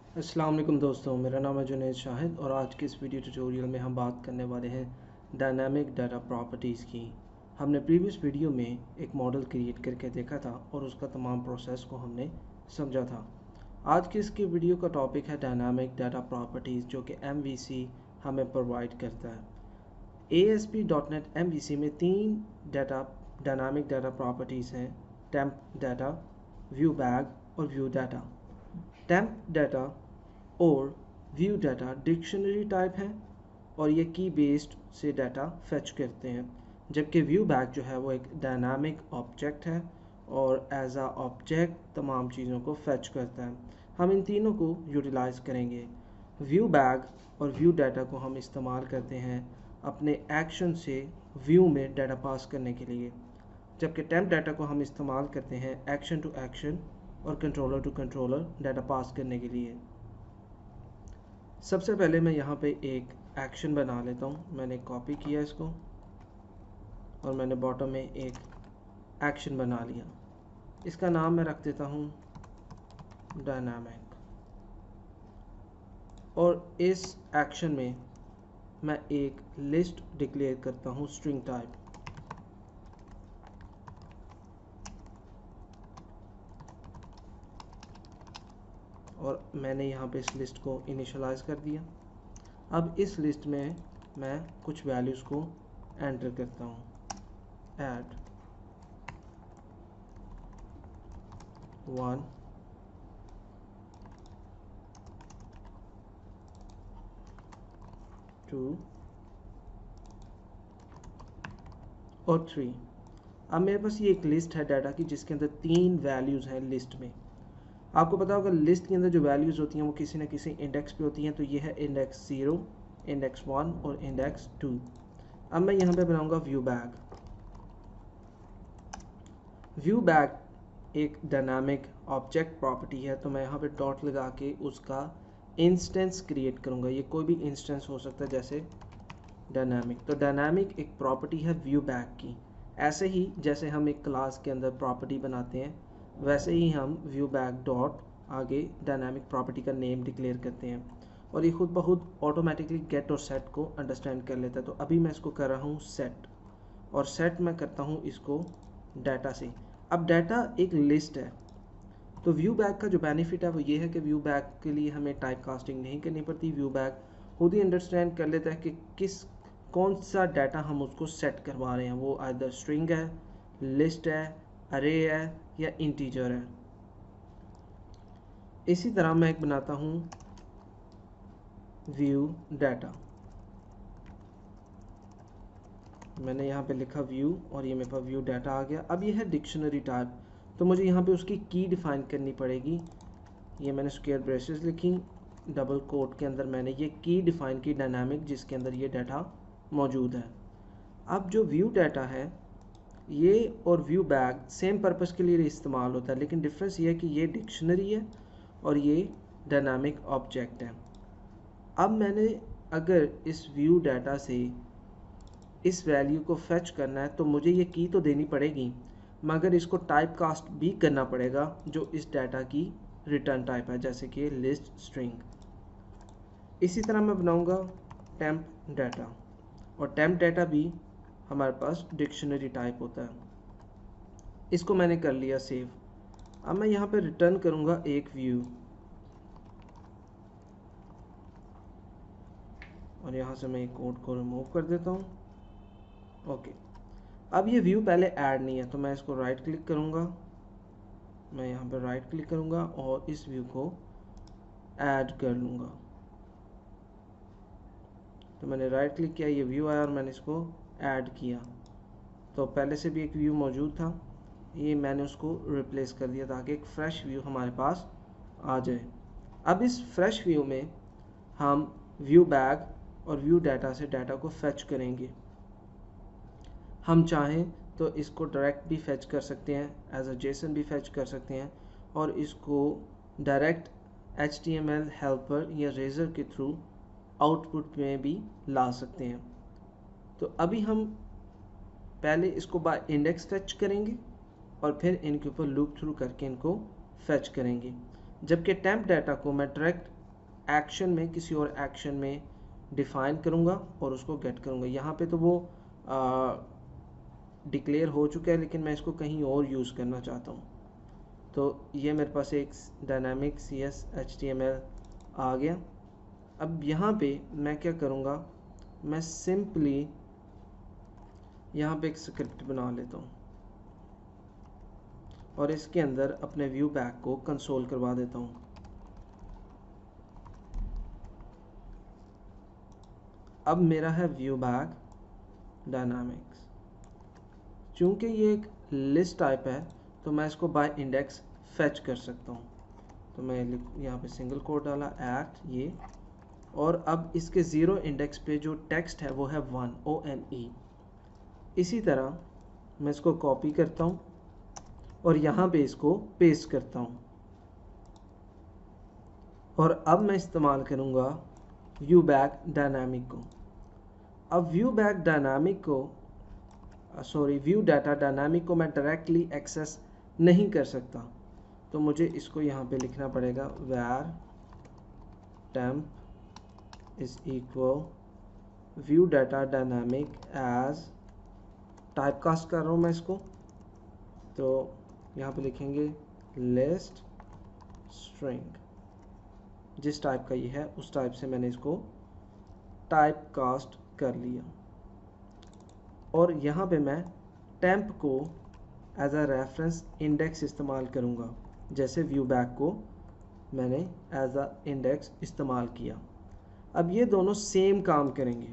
अस्सलाम वालेकुम दोस्तों, मेरा नाम है जुनैद शाहिद और आज के इस वीडियो ट्यूटोरियल में हम बात करने वाले हैं डायनामिक डाटा प्रॉपर्टीज़ की। हमने प्रीवियस वीडियो में एक मॉडल क्रिएट करके देखा था और उसका तमाम प्रोसेस को हमने समझा था। आज की इसकी वीडियो का टॉपिक है डायनामिक डाटा प्रॉपर्टीज़, जो कि MVC हमें प्रोवाइड करता है। ASP.NET MVC में 3 डायनामिक डाटा प्रॉपर्टीज़ हैं: टेम्प डाटा, व्यू बैग और व्यू डाटा। टेम्प डाटा और व्यू डाटा डिक्शनरी टाइप है और ये की बेस्ड से डाटा फेच करते हैं, जबकि व्यू बैग जो है वो एक डायनामिक ऑब्जेक्ट है और एज आ ऑब्जेक्ट तमाम चीज़ों को फेच करता है। हम इन तीनों को यूटिलाइज़ करेंगे। व्यू बैग और व्यू डाटा को हम इस्तेमाल करते हैं अपने एक्शन से व्यू में डाटा पास करने के लिए, जबकि टेम्प डाटा को हम इस्तेमाल करते हैं एक्शन टू एक्शन और controller to controller data pass करने के लिए। सबसे पहले मैं यहाँ पे एक एक्शन बना लेता हूँ। मैंने कॉपी किया इसको और मैंने बॉटम में एक एक्शन बना लिया। इसका नाम मैं रख देता हूँ डायनामिक, और इस एक्शन में मैं एक लिस्ट डिक्लेयर करता हूँ स्ट्रिंग टाइप। और मैंने यहाँ पे इस लिस्ट को इनिशियलाइज कर दिया। अब इस लिस्ट में मैं कुछ वैल्यूज़ को एंटर करता हूँ। ऐड 1, 2 और 3। अब मेरे पास ये एक लिस्ट है डाटा की, जिसके अंदर 3 वैल्यूज़ हैं लिस्ट में। आपको पता होगा लिस्ट के अंदर जो वैल्यूज़ होती हैं वो किसी न किसी इंडेक्स पे होती हैं। तो ये है इंडेक्स 0, इंडेक्स 1 और इंडेक्स 2। अब मैं यहाँ पे बनाऊँगा व्यू बैग। व्यू बैग एक डायनामिक ऑब्जेक्ट प्रॉपर्टी है, तो मैं यहाँ पे डॉट लगा के उसका इंस्टेंस क्रिएट करूँगा। ये कोई भी इंस्टेंस हो सकता है, जैसे डायनामिक। तो डायनामिक एक प्रॉपर्टी है व्यू बैग की। ऐसे ही जैसे हम एक क्लास के अंदर प्रॉपर्टी बनाते हैं, वैसे ही हम व्यू बैग डॉट आगे डायनामिक प्रॉपर्टी का नेम डिक्लेयर करते हैं और ये खुद ब खुद ऑटोमेटिकली गेट और सेट को अंडरस्टैंड कर लेता है। तो अभी मैं इसको कर रहा हूँ सेट, और सेट मैं करता हूँ इसको डाटा से। अब डाटा एक लिस्ट है, तो व्यू बैग का जो बेनिफिट है वो ये है कि व्यू बैग के लिए हमें टाइप कास्टिंग नहीं करनी पड़ती। व्यू बैग खुद ही अंडरस्टैंड कर लेता है कि कौन सा डाटा हम उसको सेट करवा रहे हैं। वो आइदर स्ट्रिंग है, लिस्ट है, अरे है या इंटीजर है। इसी तरह मैं एक बनाता हूँ व्यू डाटा। मैंने यहाँ पे लिखा व्यू और ये मेरे पास व्यू डाटा आ गया। अब ये है डिक्शनरी टाइप, तो मुझे यहाँ पे उसकी की डिफाइन करनी पड़ेगी। ये मैंने स्क्वायर ब्रेसेस लिखी, डबल कोट के अंदर मैंने ये की डिफाइन की डायनामिक, जिसके अंदर ये डाटा मौजूद है। अब जो व्यू डाटा है ये और व्यू बैग सेम पर्पस के लिए इस्तेमाल होता है, लेकिन डिफरेंस ये है कि ये डिक्शनरी है और ये डायनामिक ऑब्जेक्ट है। अब मैंने अगर इस व्यू डाटा से इस वैल्यू को फेच करना है तो मुझे ये की तो देनी पड़ेगी, मगर इसको टाइप कास्ट भी करना पड़ेगा जो इस डाटा की रिटर्न टाइप है, जैसे कि लिस्ट, स्ट्रिंग। इसी तरह मैं बनाऊंगा टेम्प डाटा, और टेम्प डाटा भी हमारे पास डिक्शनरी टाइप होता है। इसको मैंने कर लिया सेव। अब मैं यहाँ पे रिटर्न करूँगा एक व्यू, और यहाँ से मैं एक कोड को रिमूव कर देता हूँ। ओके, अब ये व्यू पहले ऐड नहीं है, तो मैं इसको राइट क्लिक करूँगा। मैं यहाँ पर राइट क्लिक करूँगा और इस व्यू को ऐड कर लूँगा। तो मैंने राइट क्लिक किया, ये व्यू आया और मैंने इसको ऐड किया। तो पहले से भी एक व्यू मौजूद था, ये मैंने उसको रिप्लेस कर दिया ताकि एक फ्रेश व्यू हमारे पास आ जाए। अब इस फ्रेश व्यू में हम व्यू बैग और व्यू डाटा से डाटा को फेच करेंगे। हम चाहें तो इसको डायरेक्ट भी फेच कर सकते हैं, एज अ जेसन भी फेच कर सकते हैं, और इसको डायरेक्ट HTML हेल्पर या रेजर के थ्रू आउटपुट में भी ला सकते हैं। तो अभी हम पहले इसको बाय इंडेक्स फेच करेंगे और फिर इनके ऊपर लूप थ्रू करके इनको फेच करेंगे, जबकि टेम्प डाटा को मैं डायरेक्ट एक्शन में किसी और एक्शन में डिफाइन करूँगा और उसको गेट करूँगा। यहाँ पे तो वो डिक्लेयर हो चुका है, लेकिन मैं इसको कहीं और यूज़ करना चाहता हूँ। तो ये मेरे पास एक डायनामिक CS HTML आ गया। अब यहाँ पे मैं क्या करूँगा, मैं सिंपली यहाँ पे एक स्क्रिप्ट बना लेता हूँ और इसके अंदर अपने व्यू बैक को कंसोल करवा देता हूँ। अब मेरा है व्यू बैक डायनामिक्स। चूँकि ये एक लिस्ट टाइप है तो मैं इसको बाय इंडेक्स फेच कर सकता हूँ। तो मैं यहाँ पे सिंगल कोट डाला एट ये, और अब इसके 0 इंडेक्स पे जो टेक्स्ट है वो है 1 ONE। इसी तरह मैं इसको कॉपी करता हूँ और यहाँ पे इसको पेस्ट करता हूँ, और अब मैं इस्तेमाल करूँगा व्यू बैक डायनामिक को। अब व्यू बैक डायनामिक को व्यू डाटा डायनामिक को मैं डायरेक्टली एक्सेस नहीं कर सकता, तो मुझे इसको यहाँ पे लिखना पड़ेगा where temp is equal view data dynamic as, typecast कर रहा हूँ मैं इसको, तो यहाँ पे लिखेंगे लिस्ट स्ट्रिंग। जिस टाइप का ये है उस टाइप से मैंने इसको टाइपकास्ट कर लिया, और यहाँ पे मैं टेम्प को एज अ रेफरेंस इंडेक्स इस्तेमाल करूँगा, जैसे व्यू बैक को मैंने एज अ इंडेक्स इस्तेमाल किया। अब ये दोनों सेम काम करेंगे,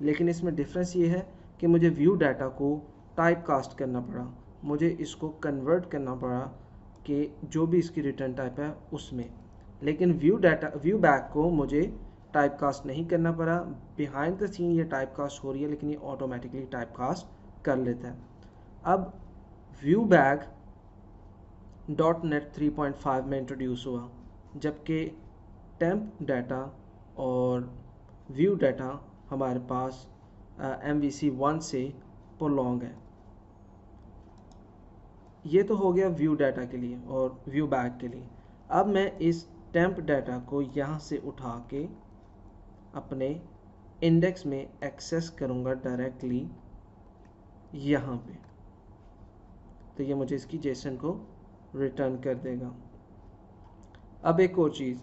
लेकिन इसमें डिफरेंस ये है कि मुझे व्यू डाटा को टाइपकास्ट करना पड़ा, मुझे इसको कन्वर्ट करना पड़ा कि जो भी इसकी रिटर्न टाइप है उसमें, लेकिन व्यू बैक को मुझे टाइपकास्ट नहीं करना पड़ा। बिहाइंड द सीन ये टाइपकास्ट हो रही है, लेकिन ये ऑटोमेटिकली टाइपकास्ट कर लेता है। अब व्यू बैक .NET 3.5 में इंट्रोड्यूस हुआ, जबकि टेम्प डाटा और व्यू डाटा हमारे पास MVC 1 से प्रोलॉन्ग है। ये तो हो गया व्यू डाटा के लिए और व्यू बैक के लिए। अब मैं इस टेम्प डाटा को यहाँ से उठा के अपने इंडेक्स में एक्सेस करूँगा डायरेक्टली यहाँ पे, तो ये मुझे इसकी जेसन को रिटर्न कर देगा। अब एक और चीज़,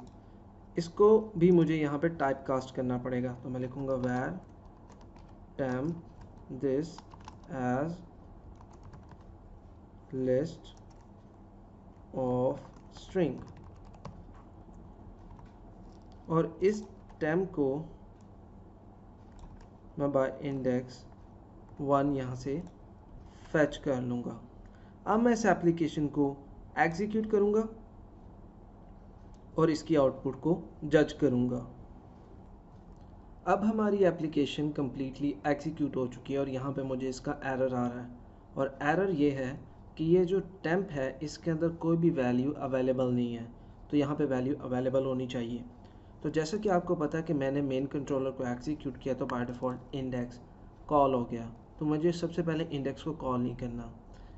इसको भी मुझे यहाँ पे टाइपकास्ट करना पड़ेगा, तो मैं लिखूँगा where temp this as list of string, और इस temp को मैं बाय इंडेक्स 1 यहाँ से फेच कर लूँगा। अब मैं इस एप्लीकेशन को एग्जीक्यूट करूँगा और इसकी आउटपुट को जज करूँगा। अब हमारी एप्लीकेशन कम्प्लीटली एग्जीक्यूट हो चुकी है और यहाँ पे मुझे इसका एरर आ रहा है, और एरर ये है कि ये जो टेम्प है इसके अंदर कोई भी वैल्यू अवेलेबल नहीं है, तो यहाँ पे वैल्यू अवेलेबल होनी चाहिए। तो जैसा कि आपको पता है कि मैंने मेन कंट्रोलर को एग्जीक्यूट किया तो बाय डिफ़ॉल्ट इंडेक्स कॉल हो गया, तो मुझे सबसे पहले इंडेक्स को कॉल नहीं करना,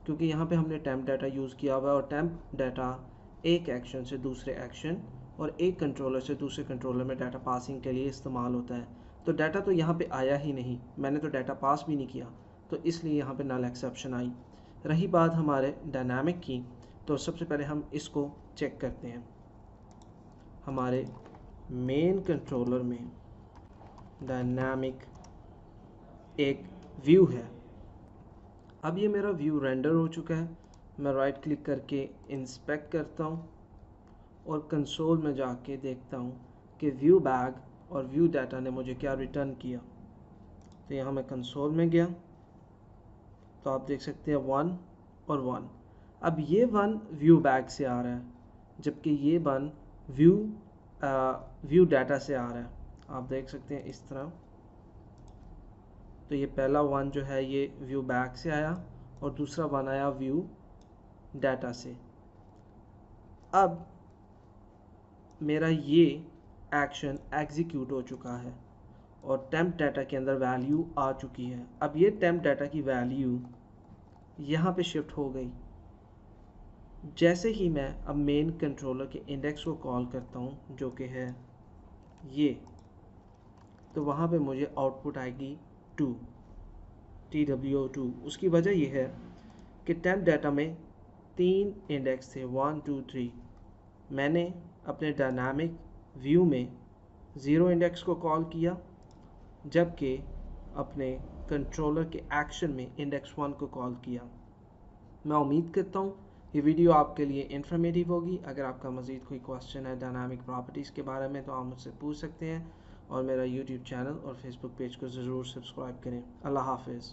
क्योंकि यहाँ पे हमने टेम्प डाटा यूज़ किया हुआ है, और टेम्प डाटा एक एक्शन से दूसरे एक्शन और एक कंट्रोलर से दूसरे कंट्रोलर में डाटा पासिंग के लिए इस्तेमाल होता है। तो डाटा तो यहाँ पे आया ही नहीं, मैंने तो डाटा पास भी नहीं किया, तो इसलिए यहाँ पे नल एक्सेप्शन आई। रही बात हमारे डायनामिक की, तो सबसे पहले हम इसको चेक करते हैं। हमारे मेन कंट्रोलर में डायनामिक एक व्यू है। अब ये मेरा व्यू रेंडर हो चुका है, मैं राइट क्लिक करके इंस्पेक्ट करता हूँ और कंसोल में जाके देखता हूँ कि व्यू बैग और व्यू डाटा ने मुझे क्या रिटर्न किया। तो यहाँ मैं कंसोल में गया तो आप देख सकते हैं 1 और 1। अब ये 1 व्यू बैग से आ रहा है, जबकि ये 1 व्यू डाटा से आ रहा है, आप देख सकते हैं इस तरह। तो ये पहला 1 जो है ये व्यू बैग से आया और दूसरा 1 आया व्यू डाटा से। अब मेरा ये एक्शन एग्जीक्यूट हो चुका है और टेम्प डाटा के अंदर वैल्यू आ चुकी है। अब ये टेम्प डाटा की वैल्यू यहाँ पे शिफ्ट हो गई। जैसे ही मैं अब मेन कंट्रोलर के इंडेक्स को कॉल करता हूँ, जो कि है ये, तो वहाँ पे मुझे आउटपुट आएगी 2, TWO2। उसकी वजह ये है कि टेम्प डाटा में 3 इंडेक्स थे, 1 2 3। मैंने अपने डायनामिक व्यू में 0 इंडेक्स को कॉल किया, जबकि अपने कंट्रोलर के एक्शन में इंडेक्स 1 को कॉल किया। मैं उम्मीद करता हूँ ये वीडियो आपके लिए इन्फॉर्मेटिव होगी। अगर आपका मज़ीद कोई क्वेश्चन है डायनामिक प्रॉपर्टीज़ के बारे में तो आप मुझसे पूछ सकते हैं, और मेरा यूट्यूब चैनल और फेसबुक पेज को ज़रूर सब्सक्राइब करें। अल्लाह हाफिज़।